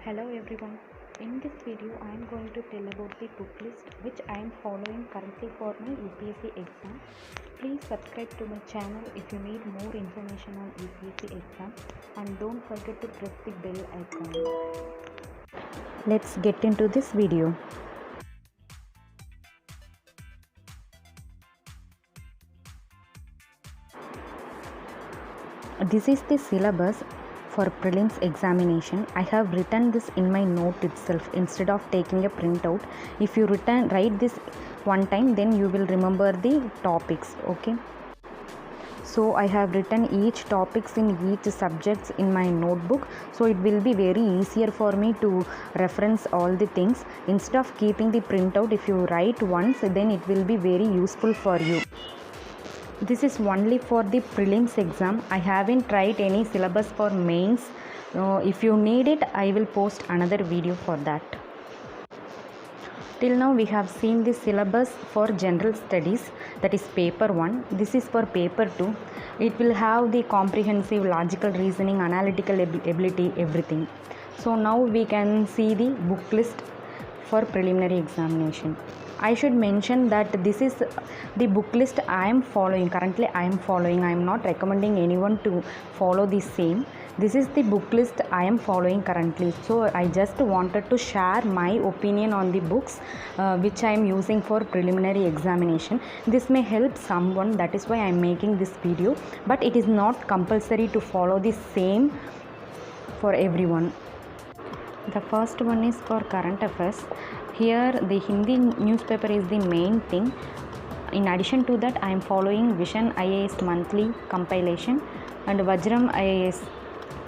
Hello everyone. In this video I am going to tell about the book list which I am following currently for my UPSC exam. Please subscribe to my channel if you need more information on UPSC exam and don't forget to press the bell icon. Let's get into this video. This is the syllabus for prelims examination. I have written this in my note itself instead of taking a printout. If you write this one time, then you will remember the topics. Okay, so I have written each topics in each subjects in my notebook, so it will be very easier for me to reference all the things. Instead of keeping the printout, if you write once, then it will be very useful for you. This is only for the prelims exam. I haven't tried any syllabus for mains. If you need it, I will post another video for that. Till now we have seen the syllabus for general studies, that is paper 1. This is for paper 2. It will have the comprehensive logical reasoning, analytical ability, everything. So now we can see the book list for preliminary examination. I should mention that this is the book list I am following. Currently I am following. I am not recommending anyone to follow the same. This is the book list I am following currently. So I just wanted to share my opinion on the books which I am using for preliminary examination. This may help someone, that is why I am making this video. But it is not compulsory to follow the same for everyone. The first one is for current affairs. Here the Hindi newspaper is the main thing. In addition to that, I am following Vision IAS monthly compilation and Vajram IAS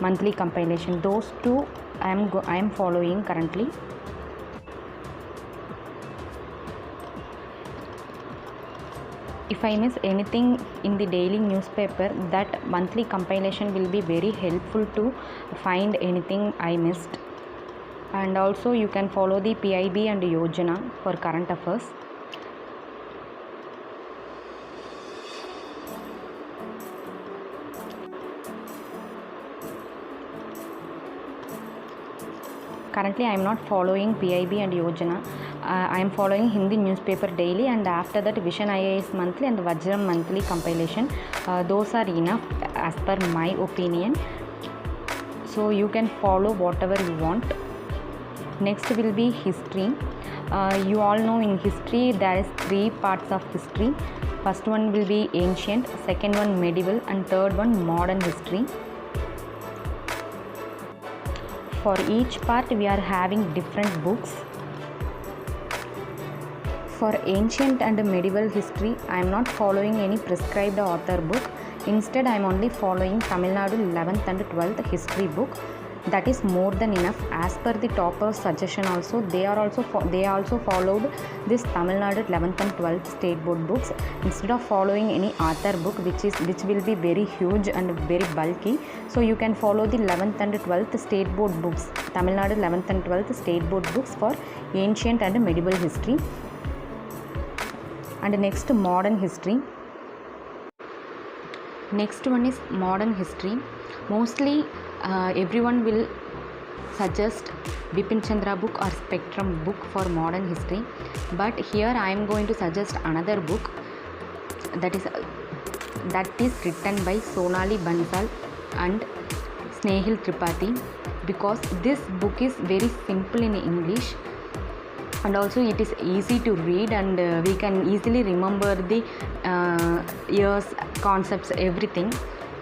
monthly compilation. Those two I am following currently. If I miss anything in the daily newspaper, that monthly compilation will be very helpful to find anything I missed. And also you can follow the PIB and Yojana for current affairs. Currently I am not following PIB and Yojana. I am following Hindi newspaper daily, and after that Vision IAS monthly and Vajram monthly compilation. Those are enough as per my opinion. So you can follow whatever you want. Next will be history. You all know in history there is 3 parts of history. First one will be ancient, second one medieval, and third one modern history. For each part we are having different books. For ancient and medieval history, I am not following any prescribed author book. Instead I am only following Tamil Nadu 11th and 12th history book. That is more than enough. As per the topper's suggestion also, they also followed this Tamil Nadu 11th and 12th state board books instead of following any author book which will be very huge and very bulky. So you can follow the 11th and 12th state board books, Tamil Nadu 11th and 12th state board books for ancient and medieval history. And next, modern history. Next one is modern history. Mostly everyone will suggest Bipin Chandra book or Spectrum book for modern history, but here I am going to suggest another book that is written by Sonali Bansal and Snehil Tripathi, because this book is very simple in English and also it is easy to read, and we can easily remember the years, concepts, everything.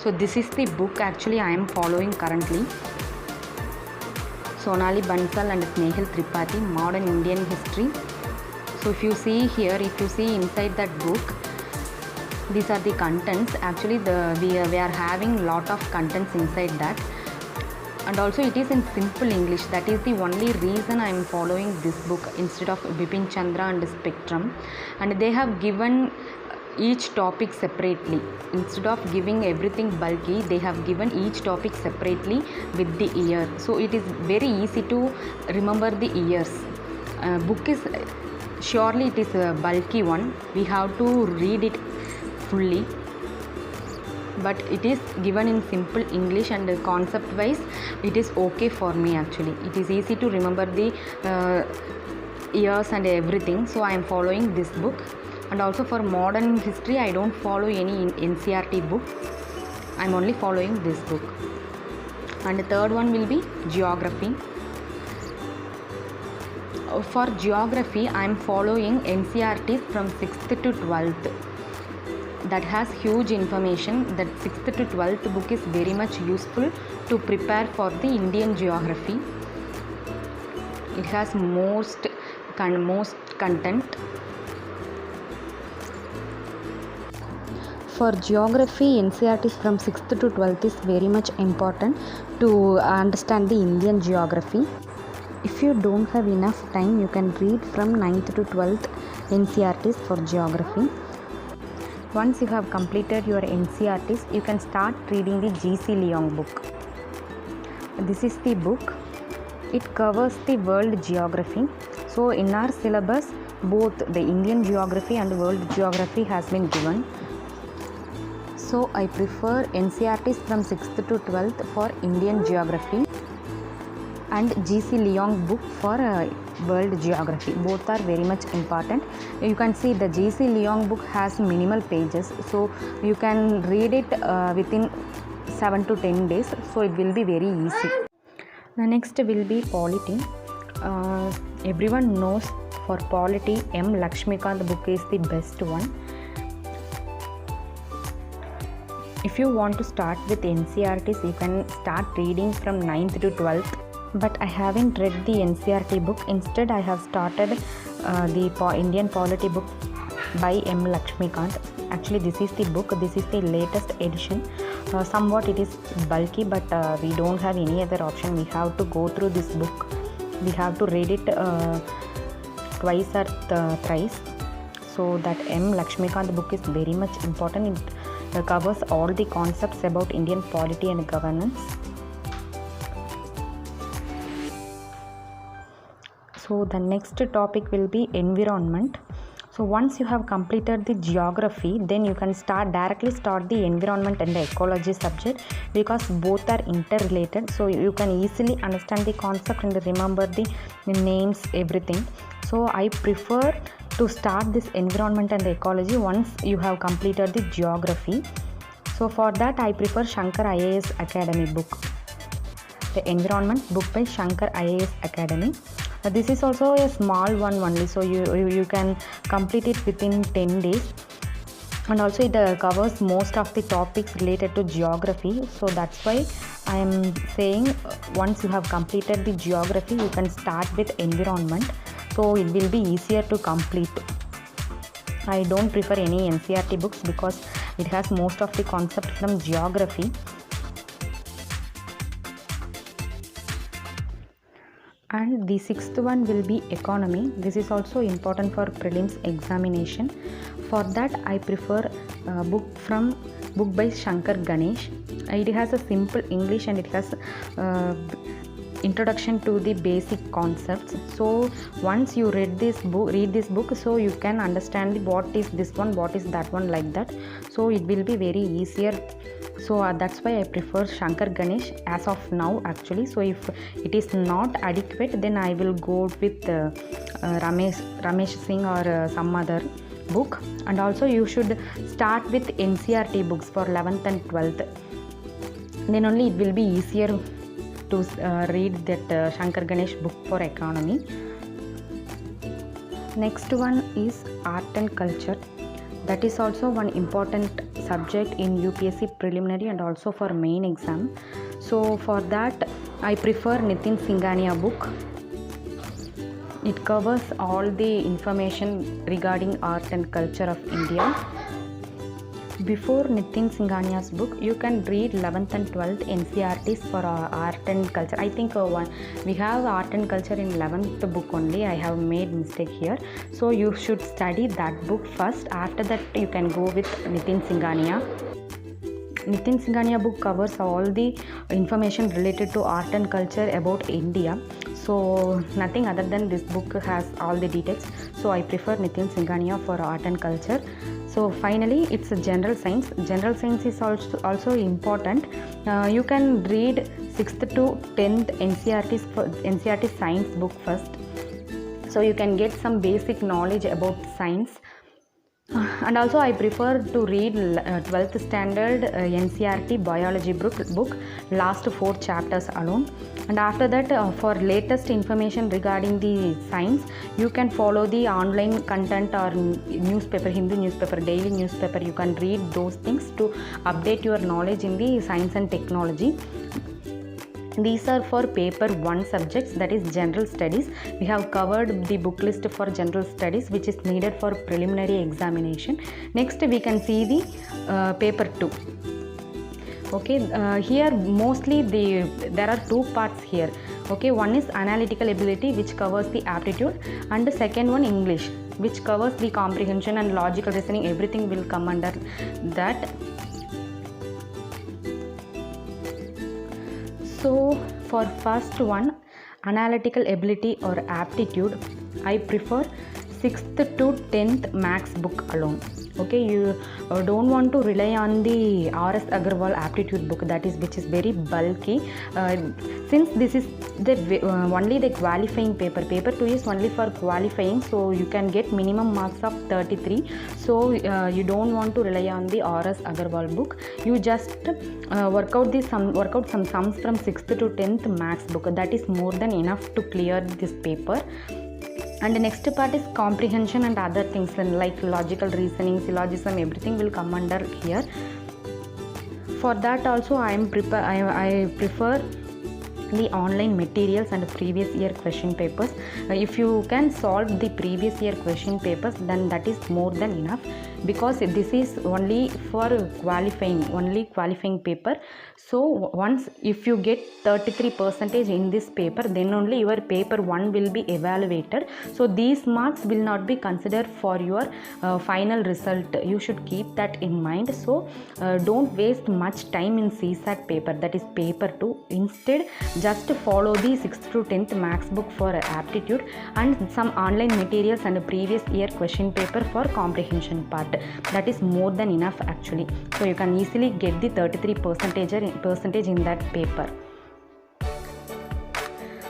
So this is the book actually I am following currently. Sonali Bansal and Snehil Tripathi, Modern Indian History. So if you see here, if you see inside that book, these are the contents. Actually we are having lot of contents inside that, and also it is in simple English. That is the only reason I am following this book instead of Bipin Chandra and Spectrum. And they have given each topic separately. Instead of giving everything bulky, they have given each topic separately with the year. So it is very easy to remember the years. Book is surely it is a bulky one. We have to read it fully. but it is given in simple English and concept wise it is okay for me. Actually it is easy to remember the years and everything, so I am following this book. And also for modern history I don't follow any NCERT book, I am only following this book. And the third one will be geography. For geography I am following NCERTs from 6th to 12th. That has huge information. That 6th to 12th book is very much useful to prepare for the Indian geography. It has most content. For geography, NCERT from 6th to 12th is very much important to understand the Indian geography. If you don't have enough time, you can read from 9th to 12th NCERTs for geography. Once you have completed your NCERTs, you can start reading the G.C. Leong book. This is the book. It covers the world geography. So in our syllabus, both the Indian geography and world geography has been given. So I prefer NCERTs from 6th to 12th for Indian geography and G.C. Leong book for world geography. Both are very much important. You can see the G.C. Leong book has minimal pages, so you can read it within 7 to 10 days, so it will be very easy. The next will be polity. Everyone knows for polity M. Lakshmikant book is the best one. If you want to start with NCERTs, you can start reading from 9th to 12th. But I haven't read the NCERT book. Instead, I have started the Indian polity book by M. Lakshmikant. Actually, this is the book. This is the latest edition. Somewhat it is bulky, but we don't have any other option. We have to go through this book. We have to read it twice or thrice. So that M. Lakshmikant book is very much important. It covers all the concepts about Indian polity and governance. So the next topic will be environment. So once you have completed the geography, then you can directly start the environment and the ecology subject, because both are interrelated. So you can easily understand the concept and remember the names, everything. So I prefer to start this environment and the ecology once you have completed the geography. So for that I prefer Shankar IAS Academy book. The environment book by Shankar IAS Academy. This is also a small one only, so you can complete it within 10 days. And also it covers most of the topics related to geography. So that's why I am saying once you have completed the geography, you can start with environment. So it will be easier to complete. I don't prefer any NCERT books because it has most of the concept from geography. And the sixth one will be economy. This is also important for prelims examination. For that I prefer a book by Shankar Ganesh. It has a simple English and it has introduction to the basic concepts. So once you read this book, so you can understand what is this one, what is that one, like that. So it will be very easier. So that's why I prefer Shankar Ganesh as of now actually. So if it is not adequate, then I will go with Ramesh Singh or some other book. And also you should start with NCERT books for 11th and 12th. Then only it will be easier to read that Shankar Ganesh book for economy. Next one is art and culture. That is also one important subject in UPSC preliminary and also for main exam. So for that I prefer Nitin Singhania book. It covers all the information regarding art and culture of India. Before Nitin Singhania's book, you can read 11th and 12th NCERTs for art and culture. I think we have art and culture in 11th book only. I have made mistake here. So you should study that book first. After that you can go with Nitin Singhania. Nitin Singhania book covers all the information related to art and culture about India. So nothing other than this book has all the details. So I prefer Nitin Singhania for art and culture. So finally, it's a general science. General science is also important. You can read 6th to 10th NCERT science book first, so you can get some basic knowledge about science. And also I prefer to read 12th standard NCERT biology book last 4 chapters alone. And after that, for latest information regarding the science, you can follow the online content or newspaper, Hindu newspaper, daily newspaper. You can read those things to update your knowledge in the science and technology. These are for paper 1 subjects, that is general studies. We have covered the book list for general studies which is needed for preliminary examination. Next we can see the paper 2. Okay, here mostly there are 2 parts here. Okay, one is analytical ability, which covers the aptitude, and the second one English, which covers the comprehension and logical reasoning. Everything will come under that. So for first one, analytical ability or aptitude, I prefer 6th to 10th max book alone. Okay, you don't want to rely on the R.S. Agarwal aptitude book, that is which is very bulky. Since this is the only the qualifying paper 2 is only for qualifying, so you can get minimum marks of 33. So you don't want to rely on the R.S. Agarwal book. You just work out some sums from 6th to 10th max book. That is more than enough to clear this paper. And the next part is comprehension and other things, like logical reasoning, syllogism, everything will come under here. For that also I prefer the online materials and previous year question papers. If you can solve the previous year question papers, then that is more than enough, because this is only for qualifying paper. So once if you get 33% in this paper, then only your paper 1 will be evaluated. So these marks will not be considered for your final result. You should keep that in mind. So don't waste much time in CSAT paper, that is paper 2. Instead, just follow the 6th to 10th max book for aptitude and some online materials and previous year question paper for comprehension part. That is more than enough actually. So you can easily get the 33% in that paper.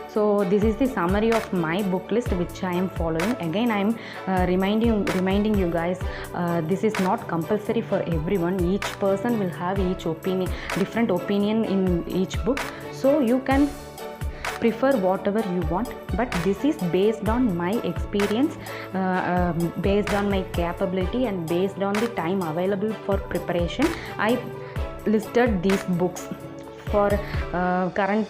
So this is the summary of my book list which I am following. Again, I am reminding you guys, this is not compulsory for everyone. Each person will have different opinion in each book. So you can prefer whatever you want, but this is based on my experience, based on my capability, and based on the time available for preparation. I listed these books. For current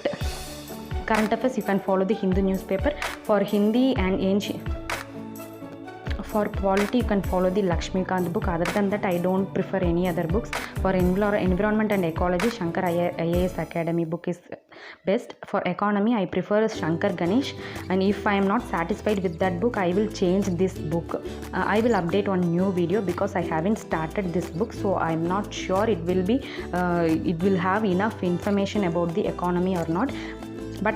affairs, you can follow the Hindu newspaper. For Hindi and ancient, for polity, you can follow the Lakshmikant book. Other than that, I don't prefer any other books. For environment and ecology, Shankar IAS Academy book is best. For economy, I prefer Shankar Ganesh, and if I am not satisfied with that book, I will change this book. I will update one new video because I haven't started this book, so I am not sure it will have enough information about the economy or not. But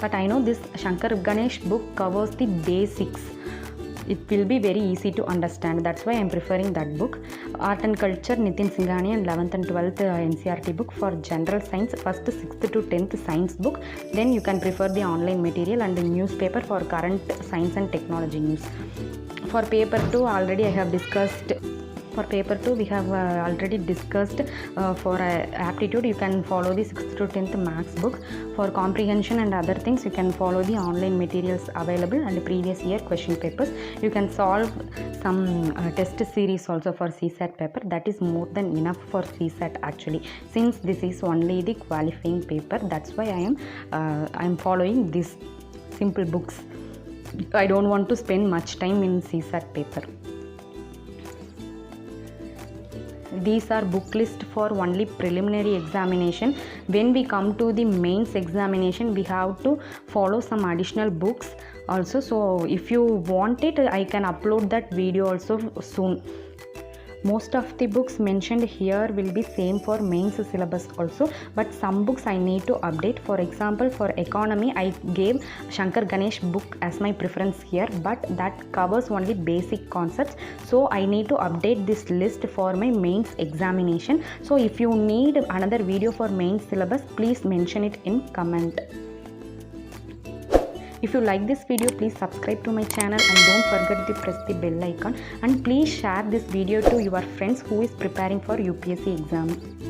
but I know this Shankar Ganesh book covers the basics. It will be very easy to understand. That's why I am preferring that book. Art and culture, Nitin Singhania, and 11th and 12th NCERT book. For general science, first 6th to 10th science book. Then you can prefer the online material and the newspaper for current science and technology news. For paper 2, already I have discussed. For paper 2, we have already discussed. For aptitude, you can follow the 6th to 10th max book. For comprehension and other things, you can follow the online materials available and the previous year question papers. You can solve some test series also for CSAT paper. That is more than enough for CSAT actually, since this is only the qualifying paper. That's why I am following these simple books. I don't want to spend much time in CSAT paper. These are book list for only preliminary examination. When we come to the mains examination, we have to follow some additional books also. So if you want it, I can upload that video also soon. Most of the books mentioned here will be same for mains syllabus also, but some books I need to update. For example, for economy I gave Shankar Ganesh book as my preference here, but that covers only basic concepts, so I need to update this list for my mains examination. So if you need another video for mains syllabus, please mention it in comment. If you like this video, please subscribe to my channel and don't forget to press the bell icon, and please share this video to your friends who is preparing for UPSC exam.